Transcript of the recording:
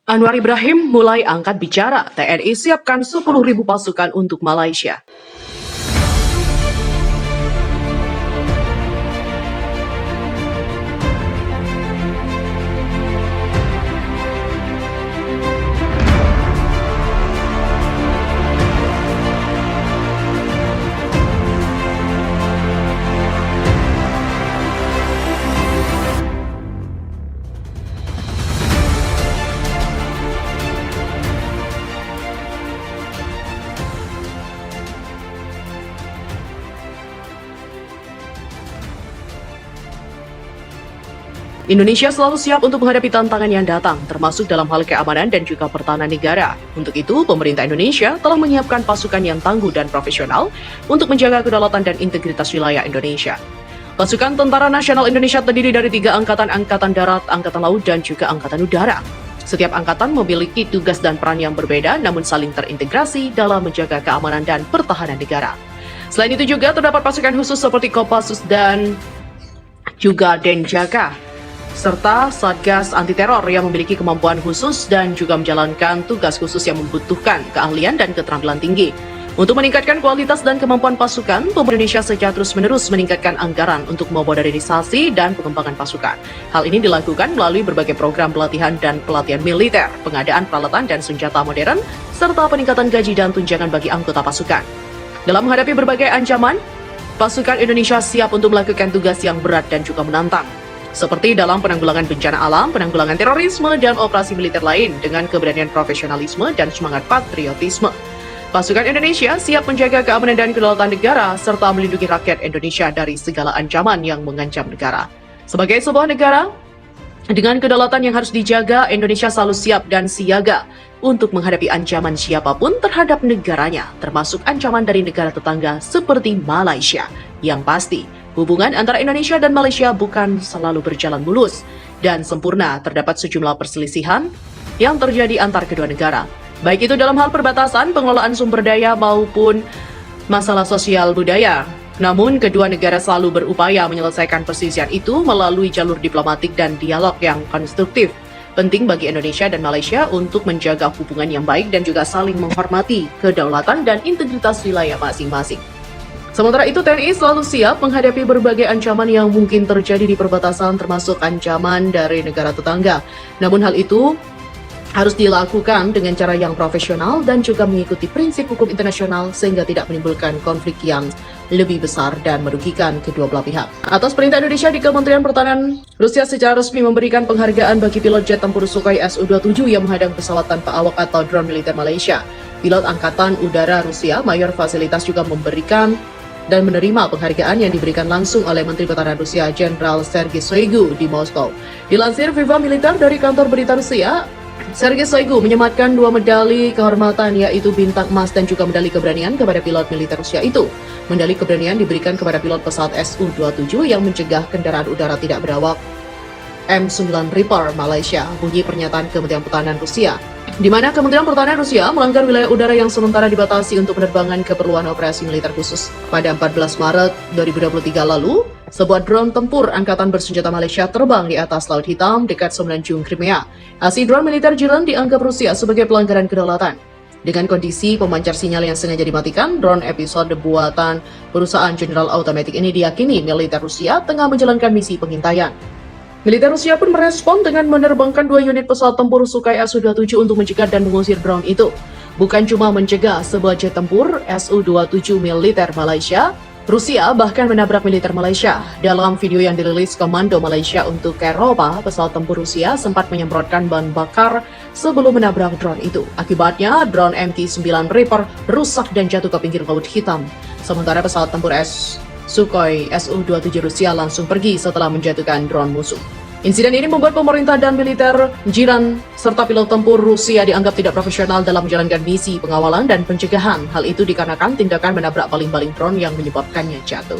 Anwar Ibrahim mulai angkat bicara, TNI siapkan 10.000 pasukan untuk Malaysia. Indonesia selalu siap untuk menghadapi tantangan yang datang, termasuk dalam hal keamanan dan juga pertahanan negara. Untuk itu, pemerintah Indonesia telah menyiapkan pasukan yang tangguh dan profesional untuk menjaga kedaulatan dan integritas wilayah Indonesia. Pasukan Tentara Nasional Indonesia terdiri dari 3 angkatan, Angkatan Darat, Angkatan Laut, dan juga Angkatan Udara. Setiap angkatan memiliki tugas dan peran yang berbeda, namun saling terintegrasi dalam menjaga keamanan dan pertahanan negara. Selain itu juga terdapat pasukan khusus seperti Kopassus dan juga Denjaka, serta Satgas Anti Teror yang memiliki kemampuan khusus dan juga menjalankan tugas khusus yang membutuhkan keahlian dan keterampilan tinggi. Untuk meningkatkan kualitas dan kemampuan pasukan, pemerintah Indonesia secara terus-menerus meningkatkan anggaran untuk modernisasi dan pengembangan pasukan. Hal ini dilakukan melalui berbagai program pelatihan dan pelatihan militer, pengadaan peralatan dan senjata modern, serta peningkatan gaji dan tunjangan bagi anggota pasukan. Dalam menghadapi berbagai ancaman, pasukan Indonesia siap untuk melakukan tugas yang berat dan juga menantang, seperti dalam penanggulangan bencana alam, penanggulangan terorisme, dan operasi militer lain dengan keberanian profesionalisme dan semangat patriotisme. Pasukan Indonesia siap menjaga keamanan dan kedaulatan negara serta melindungi rakyat Indonesia dari segala ancaman yang mengancam negara. Sebagai sebuah negara dengan kedaulatan yang harus dijaga, Indonesia selalu siap dan siaga untuk menghadapi ancaman siapapun terhadap negaranya, termasuk ancaman dari negara tetangga seperti Malaysia. Yang pasti, hubungan antara Indonesia dan Malaysia bukan selalu berjalan mulus dan sempurna. Terdapat sejumlah perselisihan yang terjadi antar kedua negara, baik itu dalam hal perbatasan, pengelolaan sumber daya, maupun masalah sosial budaya. Namun, kedua negara selalu berupaya menyelesaikan perselisihan itu melalui jalur diplomatik dan dialog yang konstruktif. Penting bagi Indonesia dan Malaysia untuk menjaga hubungan yang baik dan juga saling menghormati kedaulatan dan integritas wilayah masing-masing. Sementara itu, TNI selalu siap menghadapi berbagai ancaman yang mungkin terjadi di perbatasan, termasuk ancaman dari negara tetangga. Namun hal itu harus dilakukan dengan cara yang profesional dan juga mengikuti prinsip hukum internasional sehingga tidak menimbulkan konflik yang lebih besar dan merugikan kedua belah pihak. Atas perintah Indonesia, di Kementerian Pertahanan Rusia secara resmi memberikan penghargaan bagi pilot jet tempur Sukhoi Su-27 yang menghadang pesawat tanpa awak atau drone militer Malaysia. Pilot Angkatan Udara Rusia, Mayor Fasilitas, juga memberikan dan menerima penghargaan yang diberikan langsung oleh Menteri Pertahanan Rusia, Jenderal Sergei Shoigu di Moskow. Dilansir Viva Militer dari kantor berita Rusia, Sergei Shoigu menyematkan 2 medali kehormatan, yaitu bintang emas dan juga medali keberanian kepada pilot militer Rusia itu. Medali keberanian diberikan kepada pilot pesawat Su-27 yang mencegah kendaraan udara tidak berawak M9 Reaper Malaysia, bunyi pernyataan Kementerian Pertahanan Rusia, di mana Kementerian Pertahanan Rusia melanggar wilayah udara yang sementara dibatasi untuk penerbangan keperluan operasi militer khusus. Pada 14 Maret 2023 lalu, sebuah drone tempur Angkatan Bersenjata Malaysia terbang di atas Laut Hitam dekat semenanjung Crimea. Aksi drone militer Jiran dianggap Rusia sebagai pelanggaran kedaulatan. Dengan kondisi pemancar sinyal yang sengaja dimatikan, drone episode buatan perusahaan General Automatic ini diyakini militer Rusia tengah menjalankan misi pengintaian. Militer Rusia pun merespon dengan menerbangkan 2 unit pesawat tempur Sukhoi Su-27 untuk mencegah dan mengusir drone itu. Bukan cuma mencegah sebuah jet tempur Su-27 militer Malaysia, Rusia bahkan menabrak militer Malaysia. Dalam video yang dirilis Komando Malaysia untuk Eropa, pesawat tempur Rusia sempat menyemprotkan bahan bakar sebelum menabrak drone itu. Akibatnya, drone MT-9 Reaper rusak dan jatuh ke pinggir Laut Hitam. Sementara pesawat tempur Sukhoi Su-27 Rusia langsung pergi setelah menjatuhkan drone musuh. Insiden ini membuat pemerintah dan militer Jiran serta pilot tempur Rusia dianggap tidak profesional dalam menjalankan misi pengawalan dan pencegahan. Hal itu dikarenakan tindakan menabrak baling-baling drone yang menyebabkannya jatuh.